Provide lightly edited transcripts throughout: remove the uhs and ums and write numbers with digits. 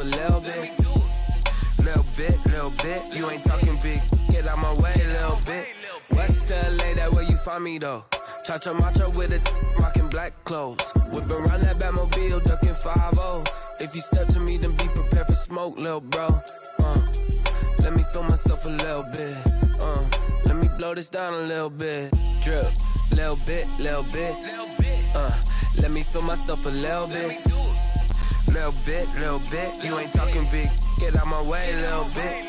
little bit. Little bit. You ain't talking big. Get out my way, little bit. West LA, that where you find me though. Cha-cha matcha with a rockin' black clothes. Whip around that Batmobile, ducking 5-0. If you step to me, then be prepared for smoke, lil' bro. Let me feel myself a little bit. Let me blow this down a little bit. Drip, little bit. Let me feel myself a little bit. Little bit. You ain't talking big. Get out my way, little bit.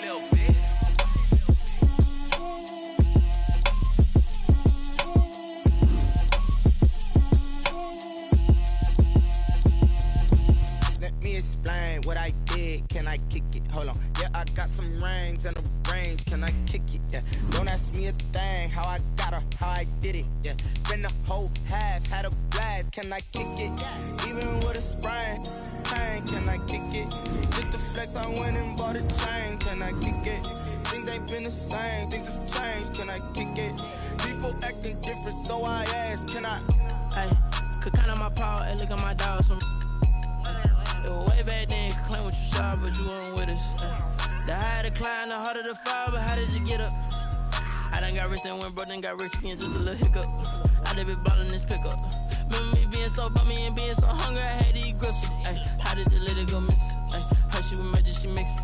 Explain what I did, can I kick it? Hold on, yeah, I got some rings and a range, can I kick it? Yeah, don't ask me a thing, how I got her, how I did it, yeah. Spend the whole half, had a blast, can I kick it? Even with a sprain, pain, can I kick it? Just the flex, I went and bought a chain, can I kick it? Things ain't been the same, things have changed, can I kick it? People acting different, so I ask, can I? Hey, could count on my power, hey, look at my dogs from. It was way back then, could claim what you saw, but you weren't with us. The higher the climb, the harder the fall, but how did you get up? I done got rich and went broke, then got rich again, just a little hiccup. I done been ballin' this pickup. Remember me being so bummy and being so hungry, I had to eat gristle. How did you let it go miss? Her she was magic, she mixed.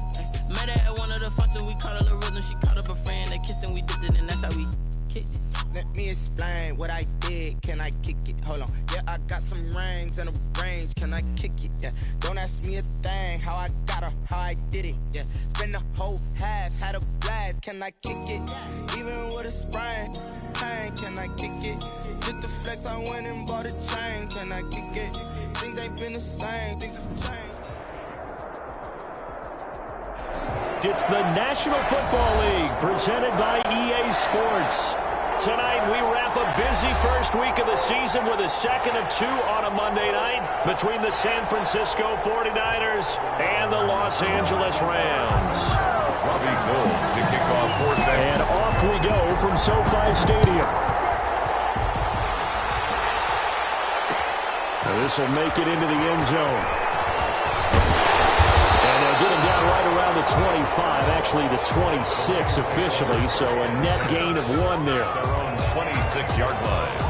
Met her at one of the functions, we caught a little rhythm, she caught up a friend, they kissed and we dipped it, and that's how we kicked it. Let me explain what I did, can I kick it? Hold on, yeah, I got some rings and a range, can I kick it? Yeah, don't ask me a thing, how I got her, how I did it? Yeah, spend the whole half, had a blast, can I kick it? Even with a sprain, pain, can I kick it? Just the flex, I went and bought a chain, can I kick it? Things ain't been the same, things have changed. It's the National Football League presented by EA Sports. Tonight, we wrap a busy first week of the season with a second of two on a Monday night between the San Francisco 49ers and the Los Angeles Rams. Robbie Gould to kick off for San Francisco. And off we go from SoFi Stadium. Now this will make it into the end zone. And they'll get him down right around the 25, actually the 26 officially, so a net gain of 1 there. Their own 26-yard line.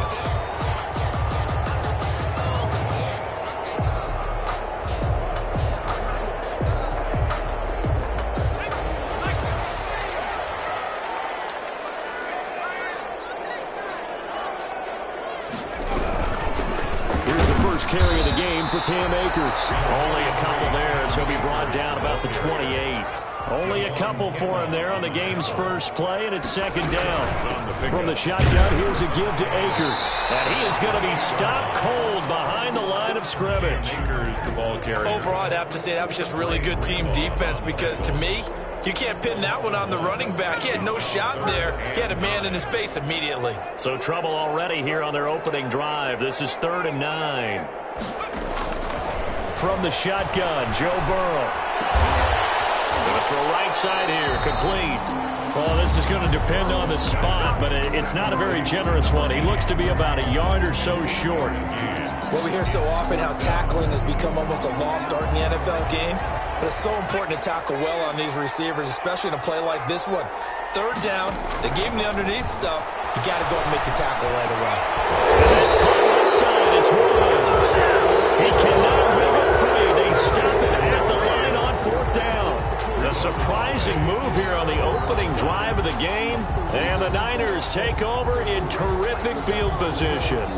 Carry of the game for Cam Akers. Only a couple there as he'll be brought down about the 28. Only a couple for him there on the game's first play, and it's second down. From the shotgun, here's a give to Akers. And he is going to be stopped cold behind the line of scrimmage. Akers, the ball carrier. Overall, I'd have to say that was just really good team defense because to me, you can't pin that one on the running back. He had no shot there. He had a man in his face immediately. So trouble already here on their opening drive. This is 3rd and 9. From the shotgun, Joe Burrow. Going to throw right side here, complete. Well, this is going to depend on the spot, but it's not a very generous one. He looks to be about a yard or so short. Well, we hear so often how tackling has become almost a lost art in the NFL game. But it's so important to tackle well on these receivers, especially in a play like this one. 3rd down, they gave him the underneath stuff. You got to go and make the tackle right away. And it's caught outside. It's Woods. He cannot wiggle free. They stop it at the line on 4th down. A surprising move here on the opening drive of the game. And the Niners take over in terrific field position.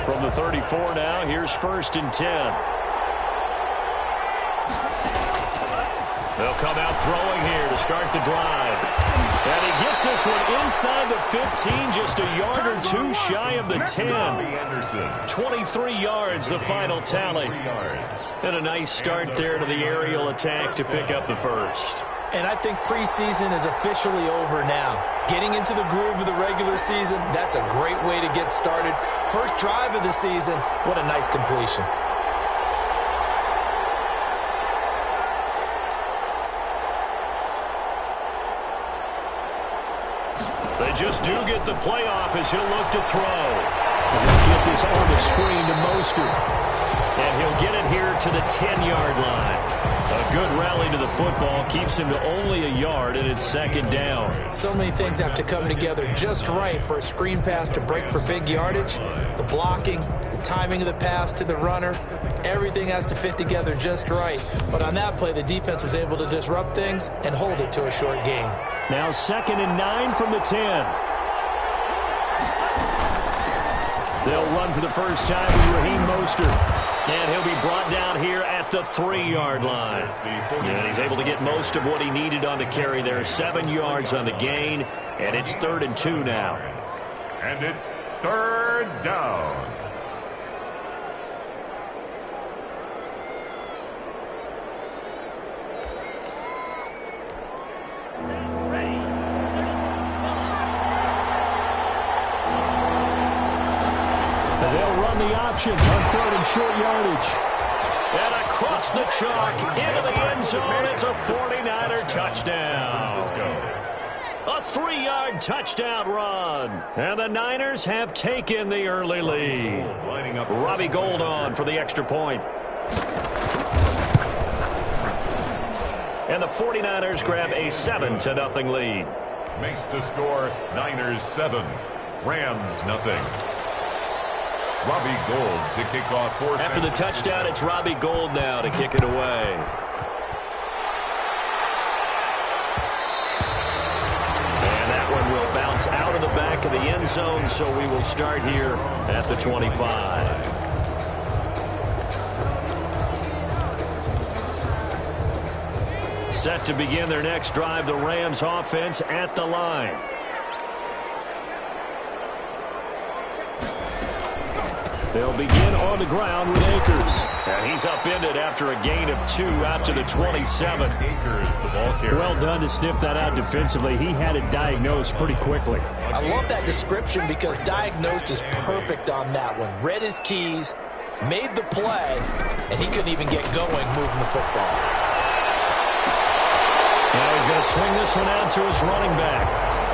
From the 34 now, here's 1st and 10. They'll come out throwing here to start the drive. And he gets this one inside the 15, just a yard or two shy of the 10. 23 yards, the final tally. And a nice start there to the aerial attack to pick up the first. And I think preseason is officially over now. Getting into the groove of the regular season, that's a great way to get started. First drive of the season, what a nice completion. They just do get the playoff as he'll look to throw. He'll get this on the screen to Mostert. And he'll get it here to the 10-yard line. A good rally to the football keeps him to only a yard, and it's second down. So many things have to come together just right for a screen pass to break for big yardage. The blocking, the timing of the pass to the runner, everything has to fit together just right. But on that play, the defense was able to disrupt things and hold it to a short gain. Now 2nd and 9 from the 10. They'll run for the first time with Raheem Mostert. And he'll be brought down here at the 3-yard line. And he's able to get most of what he needed on the carry there. 7 yards on the gain. And it's 3rd and 2 now. And it's 3rd down. They'll run the option on 3rd and short yardage. And across the chalk into the end zone. It's a 49er touchdown. A 3-yard touchdown run. And the Niners have taken the early lead. Robbie Gould on for the extra point. And the 49ers grab a 7-0 lead. Makes the score Niners 7, Rams nothing. Robbie Gould to kick off. After the touchdown, it's Robbie Gould now to kick it away. And that one will bounce out of the back of the end zone, so we will start here at the 25. Set to begin their next drive, the Rams offense at the line. They'll begin on the ground with Akers. And he's upended after a gain of 2 out to the 27. Akers, the ball carrier. Well done to sniff that out defensively. He had it diagnosed pretty quickly. I love that description because diagnosed is perfect on that one. Read his keys, made the play, and he couldn't even get going moving the football. Now he's going to swing this one out to his running back.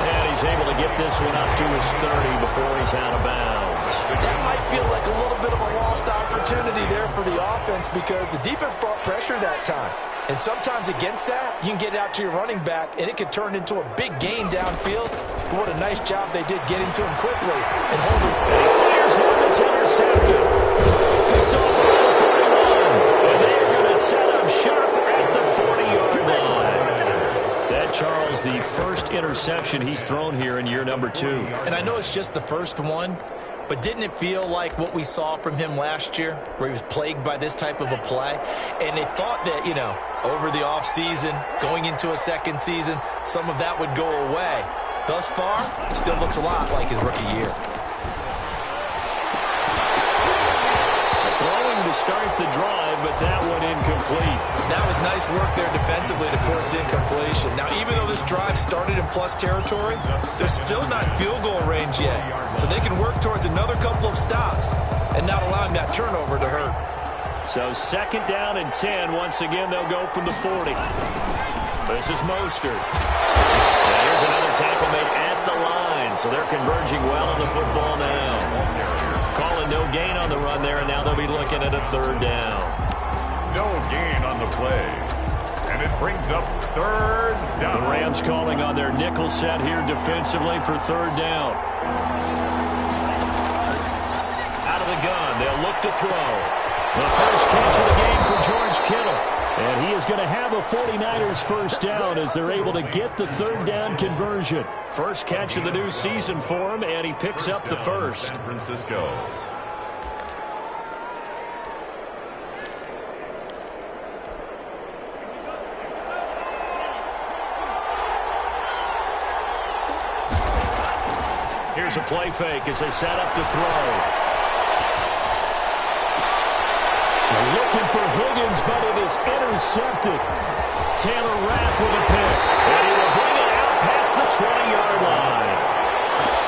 And he's able to get this one up to his 30 before he's out of bounds. That might feel like a little bit of a lost opportunity there for the offense because the defense brought pressure that time. And sometimes against that, you can get it out to your running back, and it could turn into a big gain downfield. But what a nice job they did getting to him quickly and holding. And he fires one that's intercepted. Picked off around the 41. And they're going to set up sharp at the 40-yard line. That, Charles, the first interception he's thrown here in year number 2. And I know it's just the first one, but didn't it feel like what we saw from him last year, where he was plagued by this type of a play? And they thought that, you know, over the offseason, going into a second season, some of that would go away. Thus far, still looks a lot like his rookie year. Throwing to start the drive, but that one incomplete. That was nice work there defensively to force incompletion. Now, even though this drive started in plus territory, they're still not in field goal range yet. So they can work towards another couple of stops and not allowing that turnover to hurt. So 2nd down and 10. Once again, they'll go from the 40. This is Mostert. And here's another tackle made at the line. So they're converging well on the football now. Calling no gain on the run there, and now they'll be looking at a 3rd down. No gain on the play. And it brings up 3rd down. The Rams calling on their nickel set here defensively for 3rd down. Out of the gun, they'll look to throw. The first catch of the game for George Kittle. And he is going to have a 49ers first down as they're able to get the 3rd down conversion. First catch of the new season for him, and he picks up the first. San Francisco. Here's a play fake as they set up to throw. Looking for Higgins, but it is intercepted. Taylor Rapp with a pick. And he will bring it out past the 20-yard line.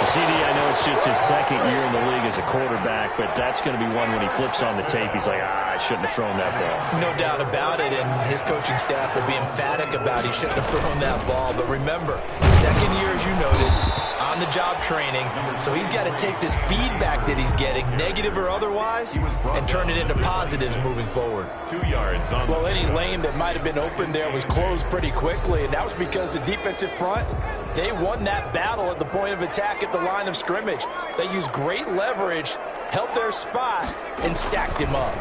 CD, I know it's just his 2nd year in the league as a quarterback, but that's going to be one when he flips on the tape. He's like, I shouldn't have thrown that ball. No doubt about it, and his coaching staff will be emphatic about he shouldn't have thrown that ball. But remember, 2nd year, as you noted, on-the-job training, so he's got to take this feedback that he's getting, negative or otherwise, and turn it into positives moving forward. 2 yards on. Well, any lane that might have been open there was closed pretty quickly, and that was because the defensive front, they won that battle at the point of attack at the line of scrimmage. They used great leverage, held their spot, and stacked him up.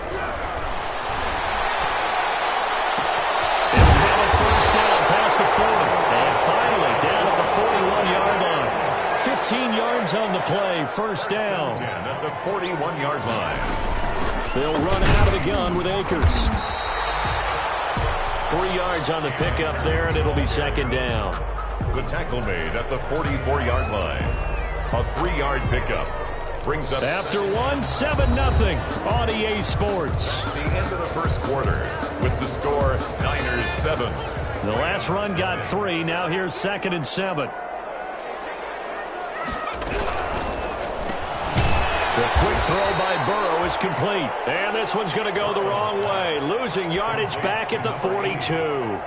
First down past the 40. And finally down at the 41-yard line. 15 yards on the play. First down. 10 at the 41-yard line. They'll run out of the gun with Akers. 3 yards on the pickup there, and it'll be second down. The tackle made at the 44-yard line. A 3-yard pickup. Brings up after 7-0 on EA Sports. The end of the first quarter with the score Niners 7. The last run got 3. Now here's 2nd and 7. The quick throw by Burrow is complete. And this one's going to go the wrong way. Losing yardage back at the 42.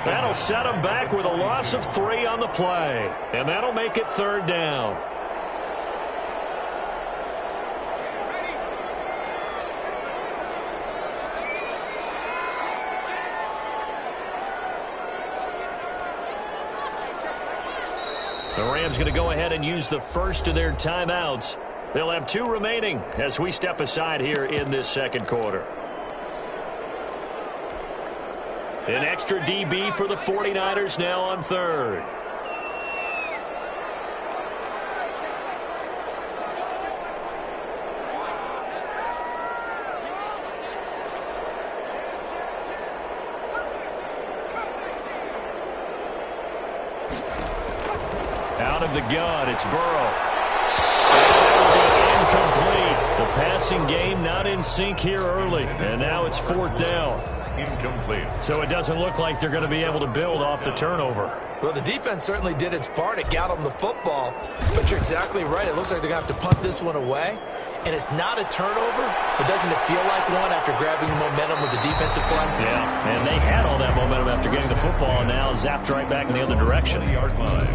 That'll set him back with a loss of 3 on the play. And that'll make it 3rd down. The Rams going to go ahead and use the first of their timeouts. They'll have 2 remaining as we step aside here in this second quarter. An extra DB for the 49ers now on 3rd. Out of the gun, it's Burrow. Incomplete. The passing game not in sync here early, and now it's 4th down. Incomplete. So it doesn't look like they're going to be able to build off the turnover. Well, the defense certainly did its part. It got them the football, but you're exactly right. It looks like they're going to have to punt this one away, and it's not a turnover, but doesn't it feel like one after grabbing momentum with the defensive play? Yeah, and they had all that momentum after getting the football, and now zapped right back in the other direction. 20-yard line.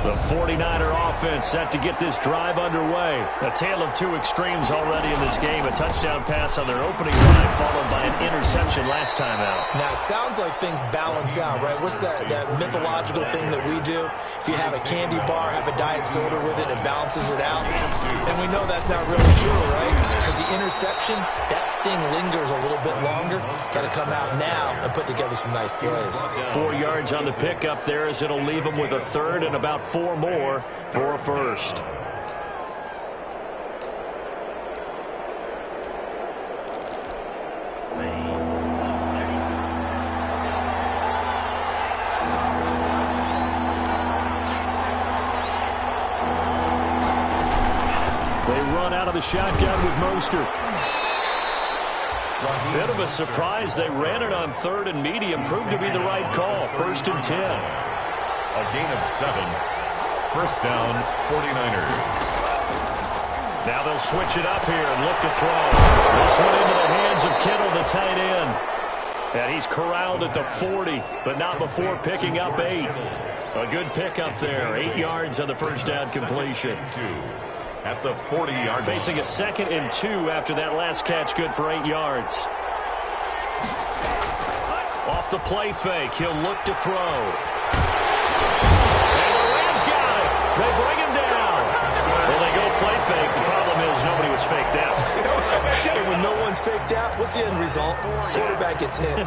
The 49er offense set to get this drive underway. A tale of 2 extremes already in this game. A touchdown pass on their opening drive, followed by an interception last time out. Now, it sounds like things balance out, right? What's that mythological thing that we do? If you have a candy bar, have a diet soda with it, it balances it out. And we know that's not really true, right? Because the interception, that sting lingers a little bit longer. Got to come out now and put together some nice plays. 4 yards on the pickup there as it'll leave them with a 3rd and about 4 more for a first. They run out of the shotgun with Mostert. Bit of a surprise. They ran it on 3rd and medium. Proved to be the right call. 1st and 10. A gain of 7. First down, 49ers. Now they'll switch it up here and look to throw. This one into the hands of Kittle, the tight end. And he's corralled at the 40, but not before picking up 8. A good pickup there. 8 yards on the first down completion. At the 40-yard line. Facing a 2nd and 2 after that last catch, good for 8 yards. Off the play fake, he'll look to throw. And the Rams got it. They bring him down. Well, they go play fake. The problem is nobody was faked out. And when no one's faked out, what's the end result? Quarterback gets hit. It's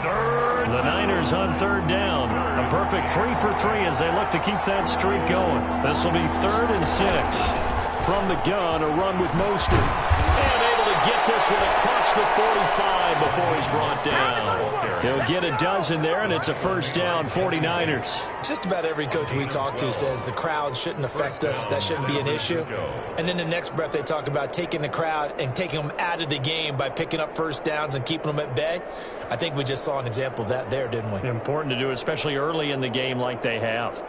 3rd. The Niners on 3rd down. A perfect 3 for 3 as they look to keep that streak going. This will be 3rd and 6. From the gun, a run with Mostert. And able to get this one across the 45 before he's brought down. He'll get a dozen there, and it's a first down, 49ers. Just about every coach we talk to says the crowd shouldn't affect us. That shouldn't be an issue. And then the next breath they talk about taking the crowd and taking them out of the game by picking up first downs and keeping them at bay. I think we just saw an example of that there, didn't we? Important to do, especially early in the game like they have.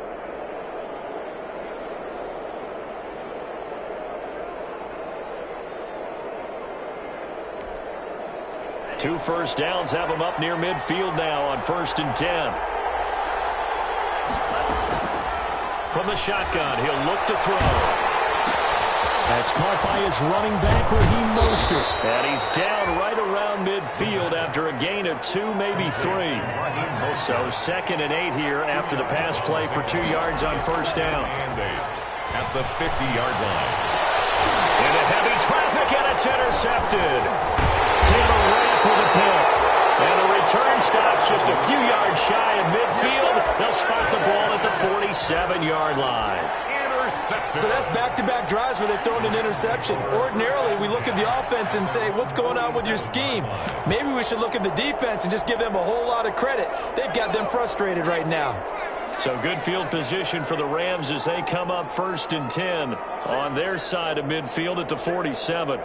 2 first downs have him up near midfield now on 1st and 10. From the shotgun, he'll look to throw. That's caught by his running back, Raheem Mostert. And he's down right around midfield after a gain of 2, maybe 3. So 2nd and 8 here after the pass play for 2 yards on 1st down. At the 50-yard line. Into heavy traffic, and it's intercepted. Taylor Rapp with a pick. And the return stops just a few yards shy of midfield. They'll spot the ball at the 47-yard line. So that's back-to-back drives where they've thrown an interception. Ordinarily, we look at the offense and say, what's going on with your scheme? Maybe we should look at the defense and just give them a whole lot of credit. They've got them frustrated right now. So good field position for the Rams as they come up 1st and 10 on their side of midfield at the 47.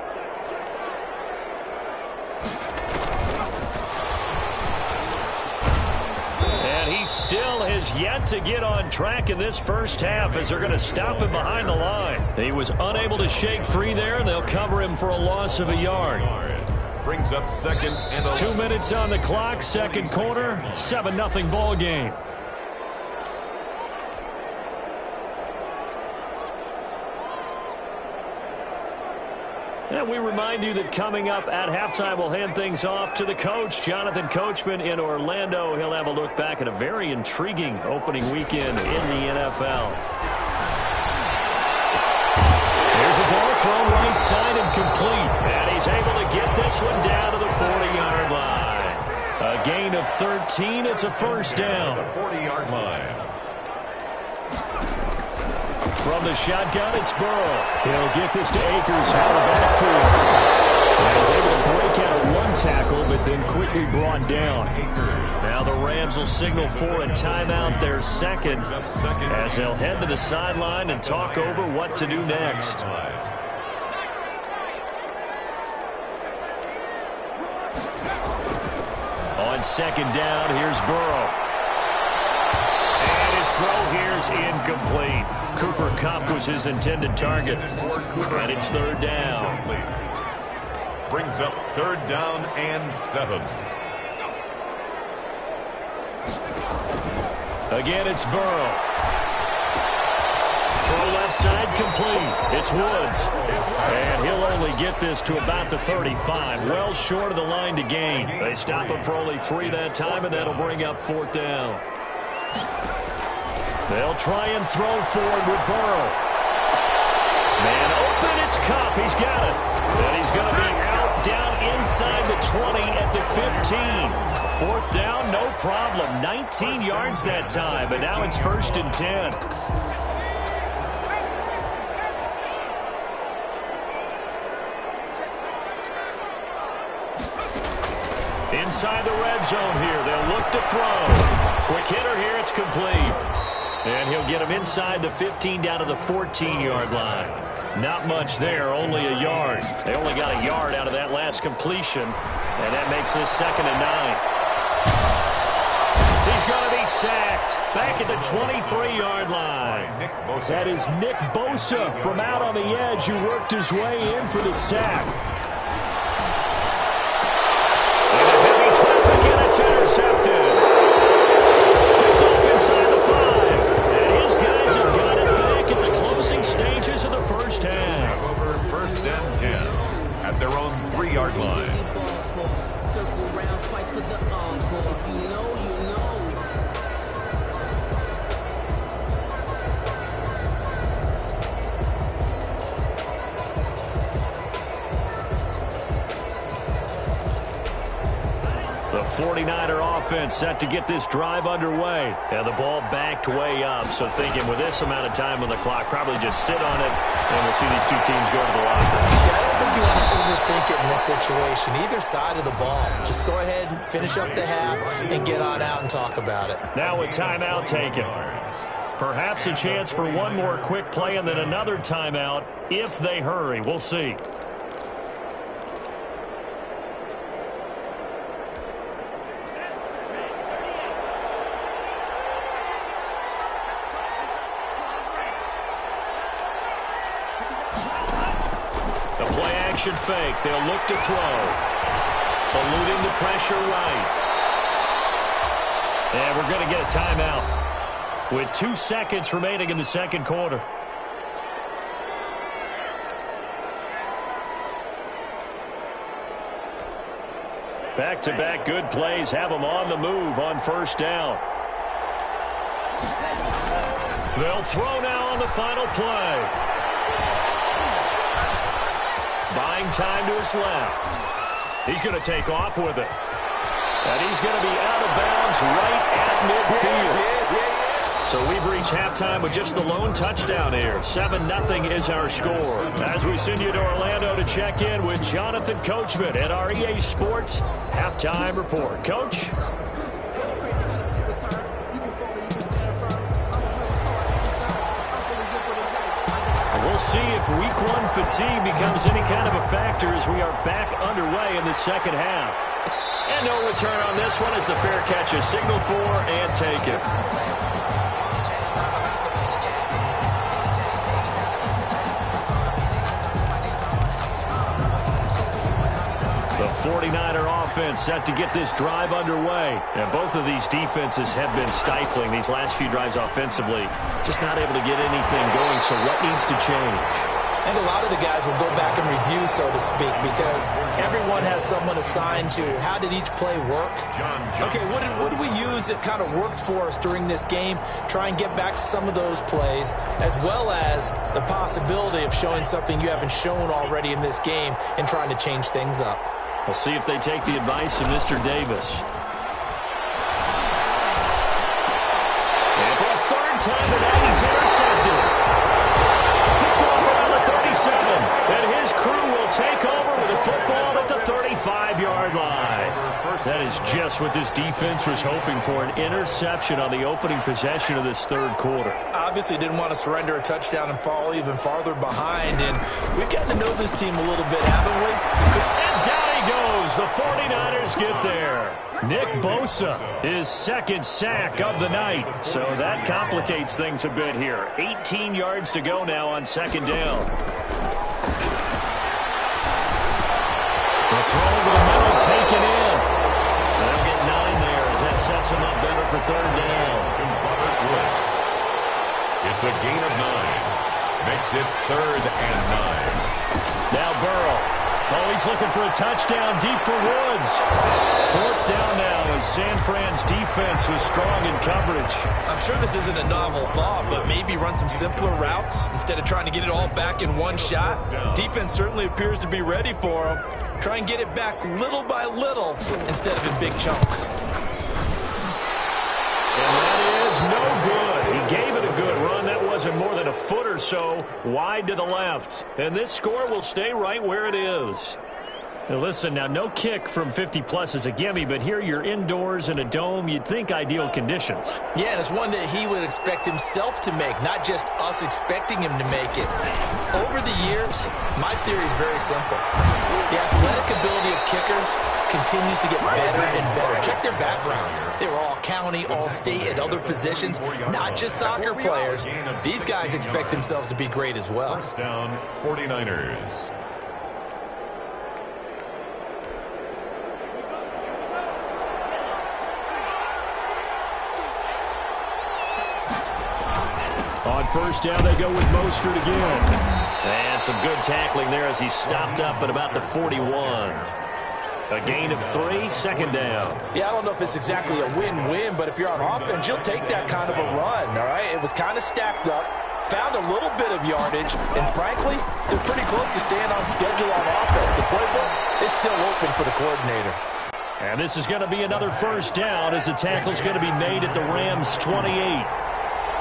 And he still has yet to get on track in this first half as they're going to stop him behind the line. He was unable to shake free there, and they'll cover him for a loss of a yard. Brings up 2nd and 11. 2 minutes on the clock, 2nd quarter, 7-0 ball game. And we remind you that coming up at halftime, we'll hand things off to the coach, Jonathan Coachman in Orlando. He'll have a look back at a very intriguing opening weekend in the NFL. Here's a ball thrown right side and complete. And he's able to get this one down to the 40-yard line. A gain of 13. It's a 1st down. The 40-yard line. From the shotgun, it's Burrow. He'll get this to Akers out of the backfield. And he's able to break out of 1 tackle, but then quickly brought down. Now the Rams will signal for a timeout, their 2nd, as they'll head to the sideline and talk over what to do next. On 2nd down, here's Burrow. And his throw here's incomplete. Cooper Kupp was his intended target. And it's 3rd down. Brings up 3rd down and 7. Again, it's Burrow. Throw left side complete. It's Woods. And he'll only get this to about the 35. Well short of the line to gain. They stop him for only 3 that time, and that'll bring up 4th down. They'll try and throw forward with Burrow. Man open, it's Kupp. He's got it. And he's going to be out down inside the 20 at the 15. 4th down, no problem. 19 yards that time, but now it's 1st and 10. Inside the red zone here. They'll look to throw. Quick hitter here. It's complete. And he'll get him inside the 15 down to the 14-yard line. Not much there, only a yard. They only got a yard out of that last completion, and that makes this 2nd and 9. He's going to be sacked back at the 23-yard line. That is Nick Bosa from out on the edge who worked his way in for the sack. And a heavy traffic, and it's intercepted. Picked off inside the 5. Guys have got it back at the closing stages of the first half. Over 1st and 10 at their own 3-yard line. Circle round twice for the encore. If you know, you know. The 49er offense set to get this drive underway. And the ball backed way up. So thinking with this amount of time on the clock, probably just sit on it, and we'll see these two teams go to the lockers. Yeah, I don't think you want to overthink it in this situation. Either side of the ball. Just go ahead, finish up the half, and get on out and talk about it. Now a timeout taken. Perhaps a chance for one more quick play and then another timeout if they hurry. We'll see. Fake. They'll look to throw. eluding the pressure right. And we're going to get a timeout with 2 seconds remaining in the second quarter. Back-to-back good plays have them on the move on first down. They'll throw now on the final play. Buying time to his left. He's going to take off with it. And he's going to be out of bounds right at midfield. So we've reached halftime with just the lone touchdown here. 7-0 is our score. As we send you to Orlando to check in with Jonathan Coachman at our EA Sports Halftime Report. Coach? We'll see if week 1 fatigue becomes any kind of a factor as we are back underway in the second half. And no return on this one as the fair catch is signaled for and taken. The 49er offense set to get this drive underway. And both of these defenses have been stifling these last few drives offensively. Just not able to get anything going, so what needs to change? I think a lot of the guys will go back and review, so to speak, because everyone has someone assigned to how did each play work. Okay, what did we use that kind of worked for us during this game? Try and get back to some of those plays, as well as the possibility of showing something you haven't shown already in this game and trying to change things up. We'll see if they take the advice of Mr. Davis. And for a third time tonight, he's intercepted. Kicked off around the 37. And his crew will take over with a football at the 35-yard line. That is just what this defense was hoping for, an interception on the opening possession of this third quarter. Obviously didn't want to surrender a touchdown and fall even farther behind. And we've gotten to know this team a little bit, haven't we? And down he goes. The 49ers get there. Nick Bosa, his second sack of the night. So that complicates things a bit here. 18 yards to go now on second down. The throw to the middle taken in. They'll get 9 there as that sets him up better for third down. It's a gain of 9. Makes it 3rd and 9. Now Burrow. Oh, he's looking for a touchdown deep for Woods. 4th down now as San Fran's defense was strong in coverage. I'm sure this isn't a novel thought, but maybe run some simpler routes instead of trying to get it all back in one shot. Defense certainly appears to be ready for him. Try and get it back little by little instead of in big chunks. And that is no good. He gave it a good run. That wasn't more than a foot or so wide to the left. And this score will stay right where it is. Now listen, now no kick from 50-plus is a gimme, but here you're indoors in a dome. You'd think ideal conditions. Yeah, and it's one that he would expect himself to make, not just us expecting him to make it. Over the years, my theory is very simple. The athletic ability of kickers continues to get better and better. Check their backgrounds. They were all county, all state, at other positions, not just soccer players. These guys expect themselves to be great as well. First down, 49ers. On first down, they go with Mostert again. And some good tackling there as he stopped up at about the 41. A gain of 3, second down. Yeah, I don't know if it's exactly a win-win, but if you're on offense, you'll take that kind of a run, all right? It was kind of stacked up, found a little bit of yardage, and frankly, they're pretty close to staying on schedule on offense. The playbook is still open for the coordinator. And this is going to be another first down as the tackle's going to be made at the Rams' 28.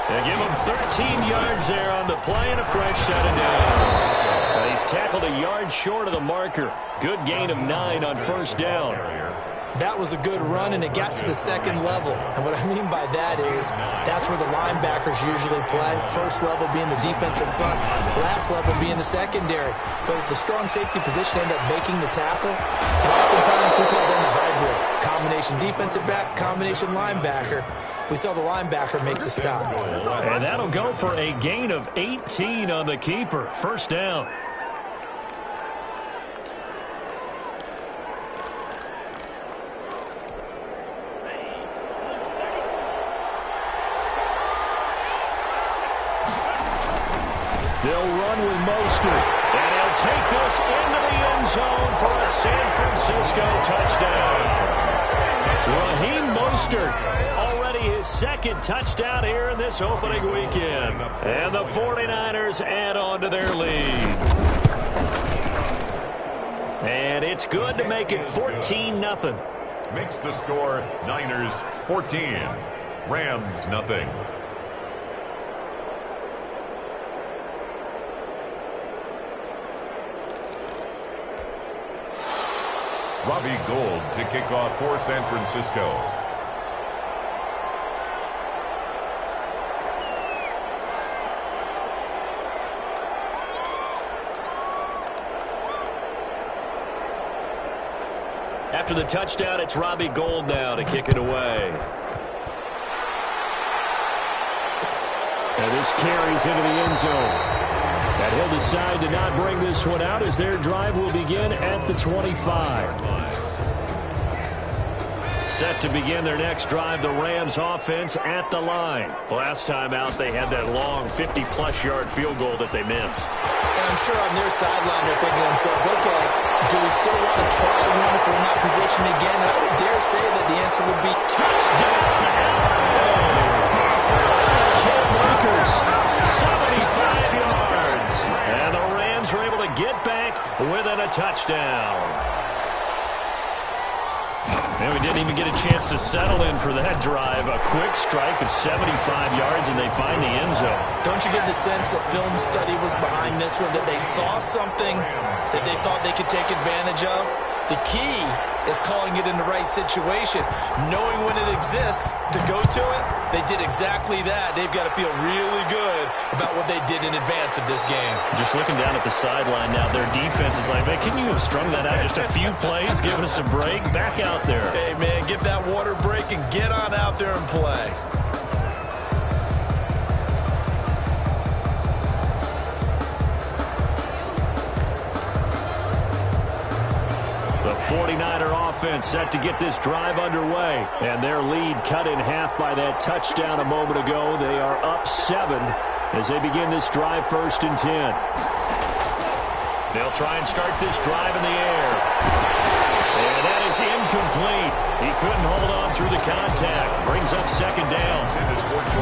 They give him 13 yards there on the play and a fresh set of downs. He's tackled a yard short of the marker. Good gain of 9 on first down. That was a good run, and it got to the second level. And what I mean by that is that's where the linebackers usually play. First level being the defensive front, last level being the secondary. But the strong safety position ended up making the tackle. And oftentimes we call them a hybrid. Combination defensive back, combination linebacker. We saw the linebacker make the stop. And that'll go for a gain of 18 on the keeper. First down. They'll run with Mostert, and he'll take this into the end zone for a San Francisco touchdown. Raheem Mostert, already his second touchdown here in this opening weekend. And the 49ers add on to their lead. And it's good to make it 14-0. Makes the score Niners 14, Rams nothing. Robbie Gould to kick off for San Francisco. After the touchdown, it's Robbie Gould now to kick it away. And this carries into the end zone. And he'll decide to not bring this one out as their drive will begin at the 25. Set to begin their next drive, the Rams offense at the line. Last time out, they had that long 50-plus yard field goal that they missed. And I'm sure on their sideline they're thinking to themselves, okay, do we still want to try one if we're in that position again? And I would dare say that the answer would be touchdown. Cam Akers, 75 yards. And the Rams are able to get back within a touchdown. And we didn't even get a chance to settle in for that drive. A quick strike of 75 yards, and they find the end zone. Don't you get the sense that film study was behind this one, that they saw something that they thought they could take advantage of? The key is calling it in the right situation. Knowing when it exists to go to it, they did exactly that. They've got to feel really good about what they did in advance of this game. Just looking down at the sideline now, their defense is like, man, can you have strung that out just a few plays, give us a break? Back out there. Hey, man, give that water break and get on out there and play. The 49er offense set to get this drive underway. And their lead cut in half by that touchdown a moment ago. They are up 7 as they begin this drive 1st and 10. They'll try and start this drive in the air. And that is incomplete. He couldn't hold on through the contact. Brings up 2nd down.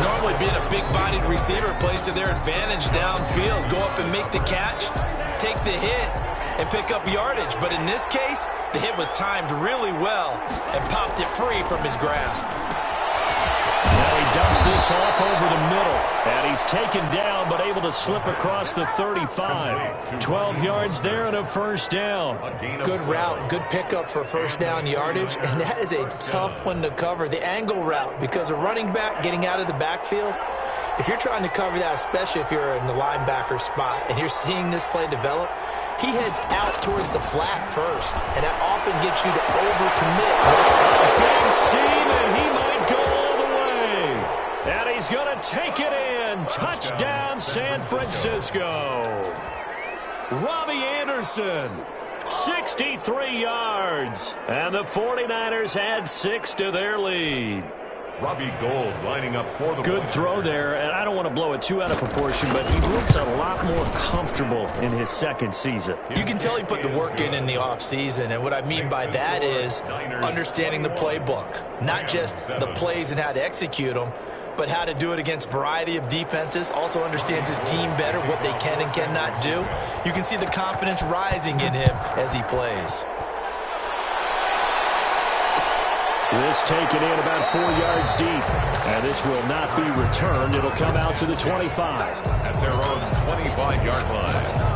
Normally being a big-bodied receiver plays to their advantage downfield. Go up and make the catch, take the hit, and pick up yardage. But in this case, the hit was timed really well and popped it free from his grasp. Now he dumps this off over the middle. And he's taken down but able to slip across the 35. 12 yards there and a 1st down. Good route, good pickup for 1st down yardage. And that is a tough one to cover. The angle route, because a running back getting out of the backfield, if you're trying to cover that, especially if you're in the linebacker spot and you're seeing this play develop, he heads out towards the flat first, and that often gets you to overcommit. Big seam, and he might go all the way. And he's going to take it in. Touchdown, San Francisco. Robbie Anderson, 63 yards. And the 49ers add 6 to their lead. Robbie Gould lining up for the good throw there, and I don't want to blow it too out of proportion, but he looks a lot more comfortable in his 2nd season. You can tell he put the work in the offseason, and what I mean by that is understanding the playbook, not just the plays and how to execute them, but how to do it against a variety of defenses. Also understands his team better, what they can and cannot do. You can see the confidence rising in him as he plays. This taken in about 4 yards deep. And this will not be returned. It'll come out to the 25. At their own 25-yard line.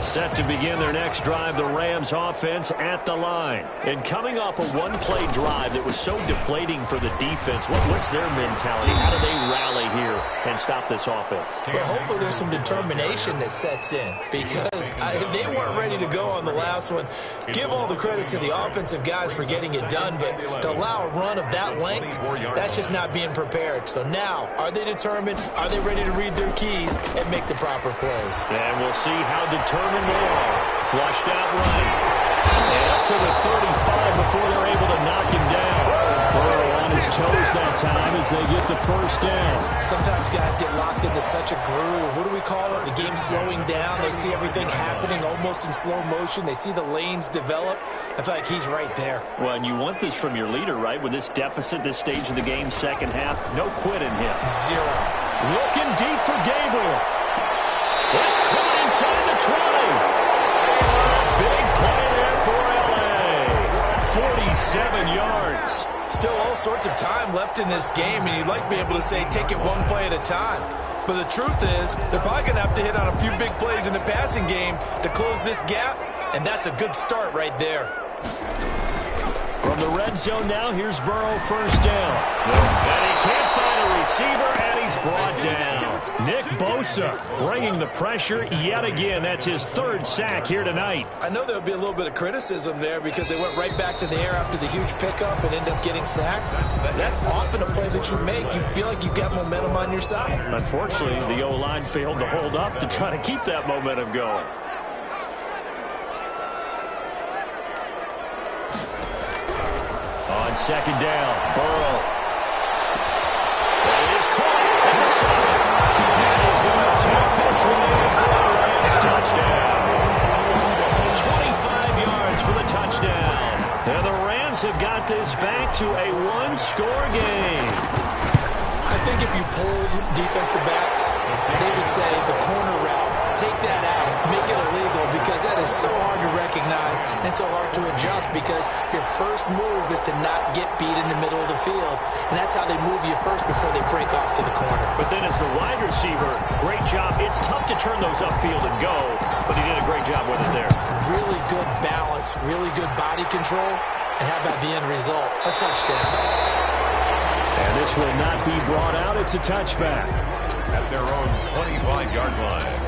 Set to begin their next drive, the Rams offense at the line. And coming off a one-play drive that was so deflating for the defense, what's their mentality? How do they rally here and stop this offense? Well, hopefully there's some determination that sets in, because they weren't ready to go on the last one. Give all the credit to the offensive guys for getting it done, but to allow a run of that length, that's just not being prepared. So now, are they determined? Are they ready to read their keys and make the proper plays? And we'll see how determined more. Flushed out right. And up to the 35 before they're able to knock him down. Burrow on his toes that time as they get the first down. Sometimes guys get locked into such a groove. What do we call it? The game's slowing down. They see everything happening almost in slow motion. They see the lanes develop. I feel like he's right there. Well, and you want this from your leader, right? With this deficit, this stage of the game, second half, no quit in him. Zero. Looking deep for Gabriel. It's caught inside the 20. Big play there for L.A. 47 yards. Still all sorts of time left in this game, and you'd like to be able to say take it one play at a time. But the truth is, they're probably going to have to hit on a few big plays in the passing game to close this gap, and that's a good start right there. From the red zone now, here's Burrow, first down. And he can't find a receiver, and he's brought down. Nick Bosa bringing the pressure yet again. That's his third sack here tonight. I know there would be a little bit of criticism there because they went right back to the air after the huge pickup and ended up getting sacked. That's often a play that you make. You feel like you've got momentum on your side. Unfortunately, the O-line failed to hold up to try to keep that momentum going. On second down, Burrow. That is caught at the side. And he's going to take this one for a Rams touchdown. 25 yards for the touchdown. And the Rams have got this back to a one-score game. I think if you polled defensive backs, they would say the corner route, take that out, make it illegal, because that is so hard to recognize and so hard to adjust, because your first move is to not get beat in the middle of the field, and that's how they move you first before they break off to the corner. But then as the wide receiver, great job. It's tough to turn those upfield and go, but he did a great job with it there. Really good balance, really good body control, and how about the end result? A touchdown. And this will not be brought out. It's a touchback. At their own 25-yard line.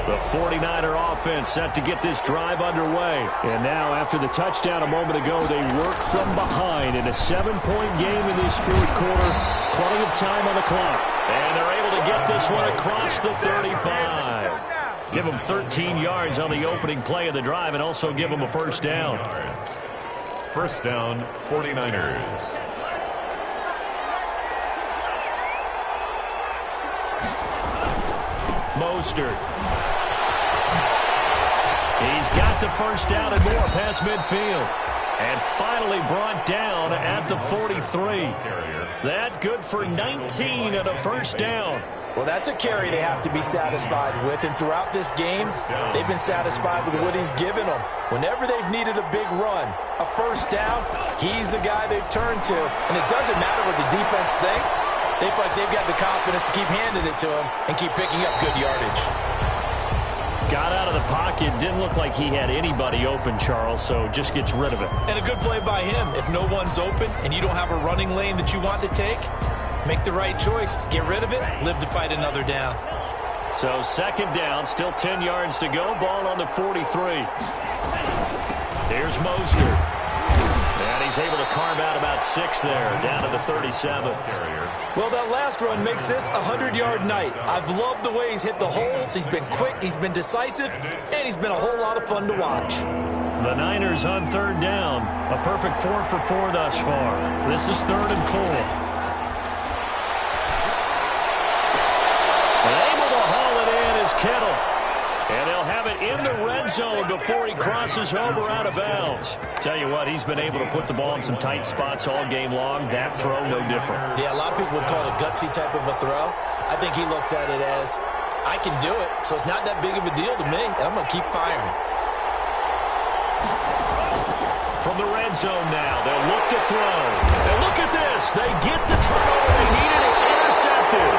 The 49er offense set to get this drive underway. And now, after the touchdown a moment ago, they work from behind in a 7-point game in this fourth quarter. Plenty of time on the clock. And they're able to get this one across the 35. Give them 13 yards on the opening play of the drive and also give them a first down. First down, 49ers. Mostert. He's got the first down and more past midfield. And finally brought down at the 43. That good for 19 and a first down. Well, that's a carry they have to be satisfied with. And throughout this game, they've been satisfied with what he's given them. Whenever they've needed a big run, a first down, he's the guy they've turned to. And it doesn't matter what the defense thinks. They feel like they've got the confidence to keep handing it to him and keep picking up good yardage. Got out of the pocket. Didn't look like he had anybody open, Charles, so just gets rid of it. And a good play by him. If no one's open and you don't have a running lane that you want to take, make the right choice. Get rid of it. Live to fight another down. So second down, still 10 yards to go. Ball on the 43. Here's Mostert. And he's able to carve out about 6 there, down to the 37. Well, that last run makes this a 100-yard night. I've loved the way he's hit the holes. He's been quick, he's been decisive, and he's been a whole lot of fun to watch. The Niners on third down. A perfect 4 for 4 thus far. This is 3rd and 4. Able to haul it in is Kittle. And they'll have it in the red zone before he crosses over out of bounds. Tell you what, he's been able to put the ball in some tight spots all game long. That throw, no different. Yeah, a lot of people would call it a gutsy type of a throw. I think he looks at it as, I can do it, so it's not that big of a deal to me, and I'm going to keep firing. From the red zone now, they'll look to throw. And look at this. They get the turnover they needed. It's intercepted.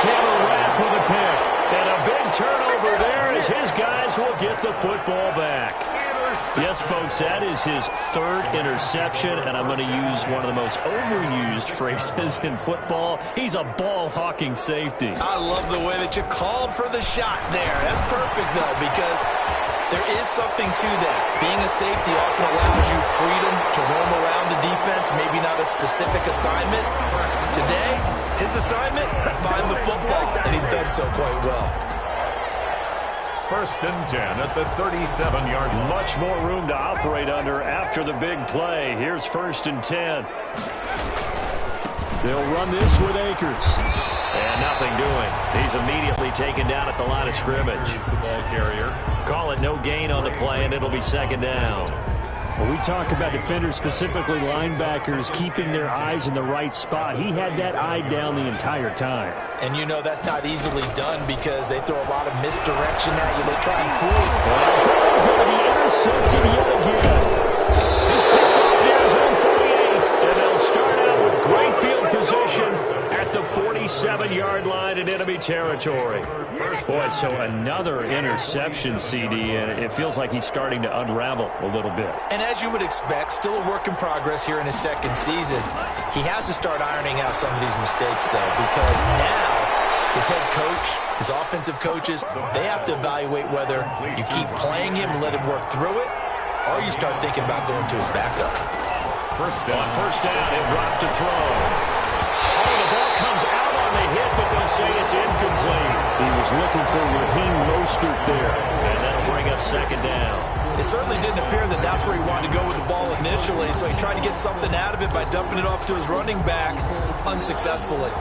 Taylor Rapp with a pick. And a big turnover there as his guys will get the football back. Yes, folks, that is his 3rd interception, and I'm going to use one of the most overused phrases in football. He's a ball-hawking safety. I love the way that you called for the shot there. That's perfect, though, because There is something to that. Being a safety often allows you freedom to roam around the defense, maybe not a specific assignment. Today, his assignment, find the football, and he's done so quite well. 1st and 10 at the 37-yard line. Much more room to operate under after the big play. Here's 1st and 10. They'll run this with Akers. And nothing doing. He's immediately taken down at the line of scrimmage. The ball carrier. Call it no gain on the play, and it'll be 2nd down. Well, we talk about defenders, specifically linebackers, keeping their eyes in the right spot. He had that eye down the entire time. And you know that's not easily done because they throw a lot of misdirection at you. They try and fool. Well, going to be intercepted yet again. He's picked up near his own 48, and they'll start out with great field position at the 47-yard line in enemy territory. Boy, so another interception, CD, and it feels like he's starting to unravel a little bit. And as you would expect, still a work in progress here in his 2nd season. He has to start ironing out some of these mistakes, though, because now his head coach, his offensive coaches, they have to evaluate whether you keep playing him and let him work through it, or you start thinking about going to his backup. On 1st down, he'll drop to throw. Oh, the ball comes out on the hit, but they'll say it's incomplete. He was looking for Raheem Mostert there. And that'll bring up 2nd down. It certainly didn't appear that that's where he wanted to go with the ball initially, so he tried to get something out of it by dumping it off to his running back unsuccessfully.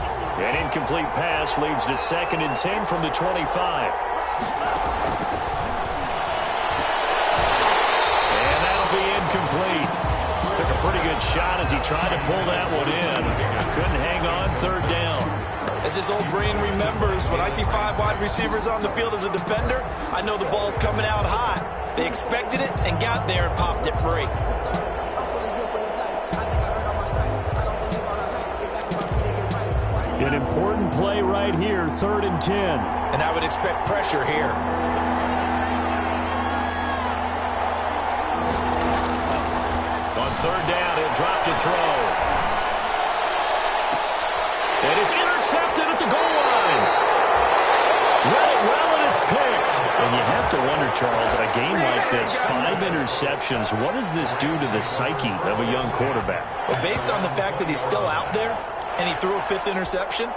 An incomplete pass leads to 2nd and 10 from the 25. And that'll be incomplete. Took a pretty good shot as he tried to pull that one in. Couldn't hang on. 3rd down. As his old brain remembers, when I see 5 wide receivers on the field as a defender, I know the ball's coming out hot. They expected it and got there and popped it free. An important play right here, 3rd and 10. And I would expect pressure here. On 3rd down, he'll drop to throw. And it's intercepted at the goal line. Read it well, and it's picked. And you have to wonder, Charles, a game like this, 5 interceptions, what does this do to the psyche of a young quarterback? Well, based on the fact that he's still out there and he threw a 5th interception,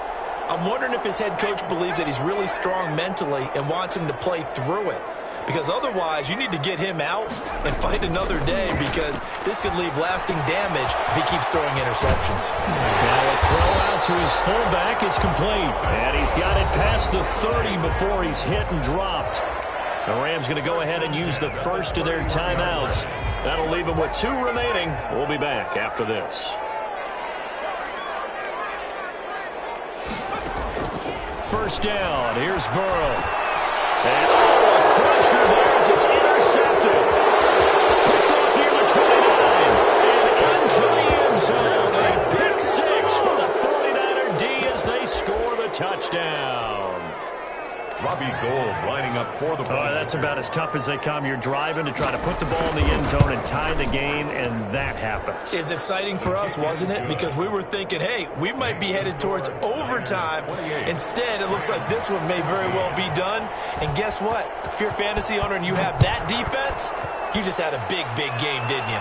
I'm wondering if his head coach believes that he's really strong mentally and wants him to play through it. Because otherwise, you need to get him out and fight another day because this could leave lasting damage if he keeps throwing interceptions. Now a throw out to his fullback is complete. And he's got it past the 30 before he's hit and dropped. The Rams going to go ahead and use the first of their timeouts. That'll leave them with 2 remaining. We'll be back after this. First down. Here's Burrow. And a crusher there as it's intercepted. Picked off near the 29. And into the end zone. A pick 6 for the 49er D as they score the touchdown. Robbie Gould lining up for the ball. That's about as tough as they come. You're driving to try to put the ball in the end zone and tie the game, and that happens. It's exciting for us, wasn't it? Because we were thinking, hey, we might be headed towards overtime. Instead, it looks like this one may very well be done. And guess what? If you're a fantasy owner and you have that defense, you just had a big, big game, didn't you?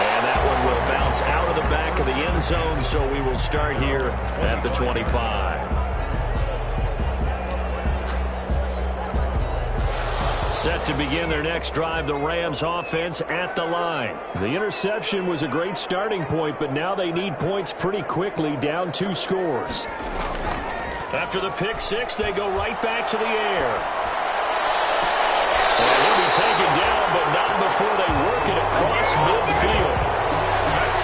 And that one will bounce out of the back of the end zone, so we will start here at the 25. Set to begin their next drive, the Rams offense at the line. The interception was a great starting point, but now they need points pretty quickly, down 2 scores. After the pick 6, they go right back to the air. And he'll be taken down, but not before they work it across midfield.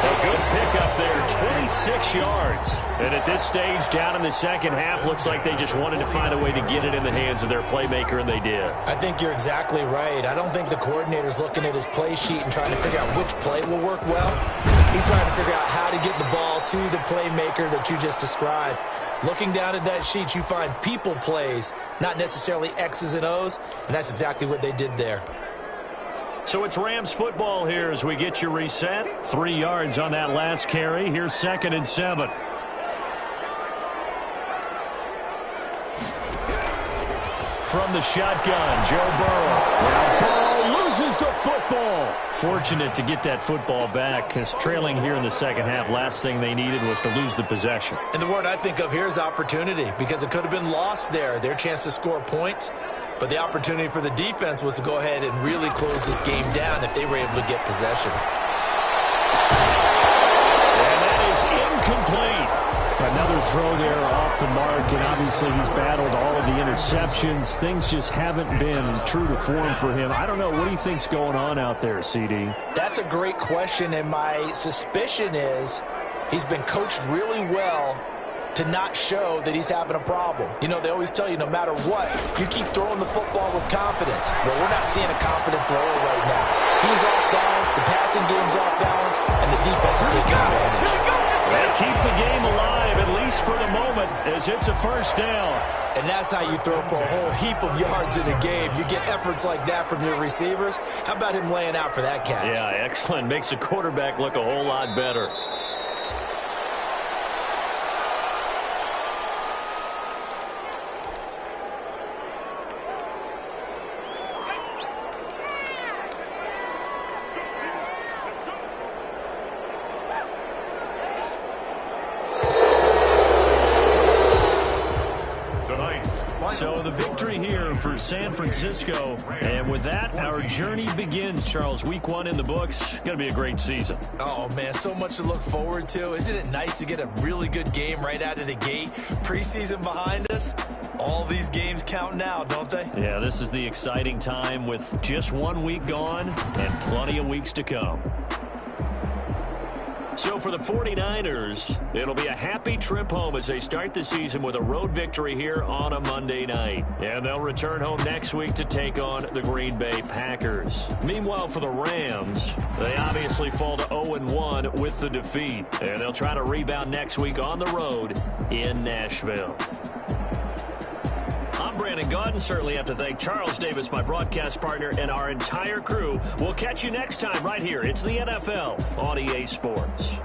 A good pickup there, 26 yards. And at this stage, down in the second half, looks like they just wanted to find a way to get it in the hands of their playmaker, and they did. I think you're exactly right. I don't think the coordinator's looking at his play sheet and trying to figure out which play will work well. He's trying to figure out how to get the ball to the playmaker that you just described. Looking down at that sheet, you find people plays, not necessarily X's and O's, and that's exactly what they did there. So it's Rams football here as we get you reset. 3 yards on that last carry. Here's 2nd and 7. From the shotgun, Joe Burrow. Now Burrow loses the football. Fortunate to get that football back, because trailing here in the second half, last thing they needed was to lose the possession. And the word I think of here is opportunity, because it could have been lost there, their chance to score points. But the opportunity for the defense was to go ahead and really close this game down if they were able to get possession. And that is incomplete. Another throw there off the mark, and obviously he's battled all of the interceptions. Things just haven't been true to form for him. I don't know. What do you think's going on out there, CD? That's a great question, and my suspicion is he's been coached really well to not show that he's having a problem. You know, they always tell you no matter what, you keep throwing the football with confidence. Well, we're not seeing a confident thrower right now. He's off balance, the passing game's off balance, and the defense is taking advantage. They keep the game alive, at least for the moment, as it's a first down. And that's how you throw for a whole heap of yards in a game. You get efforts like that from your receivers. How about him laying out for that catch? Yeah, excellent. Makes the quarterback look a whole lot better. So the victory here for San Francisco. And with that, our journey begins, Charles. Week 1 in the books. Going to be a great season. Oh, man, so much to look forward to. Isn't it nice to get a really good game right out of the gate? Preseason behind us. All these games count now, don't they? Yeah, this is the exciting time with just 1 week gone and plenty of weeks to come. So for the 49ers, it'll be a happy trip home as they start the season with a road victory here on a Monday night. And they'll return home next week to take on the Green Bay Packers. Meanwhile, for the Rams, they obviously fall to 0-1 with the defeat. And they'll try to rebound next week on the road in Nashville. I'm Brandon Gaudin. Certainly have to thank Charles Davis, my broadcast partner, and our entire crew. We'll catch you next time right here. It's the NFL on EA Sports.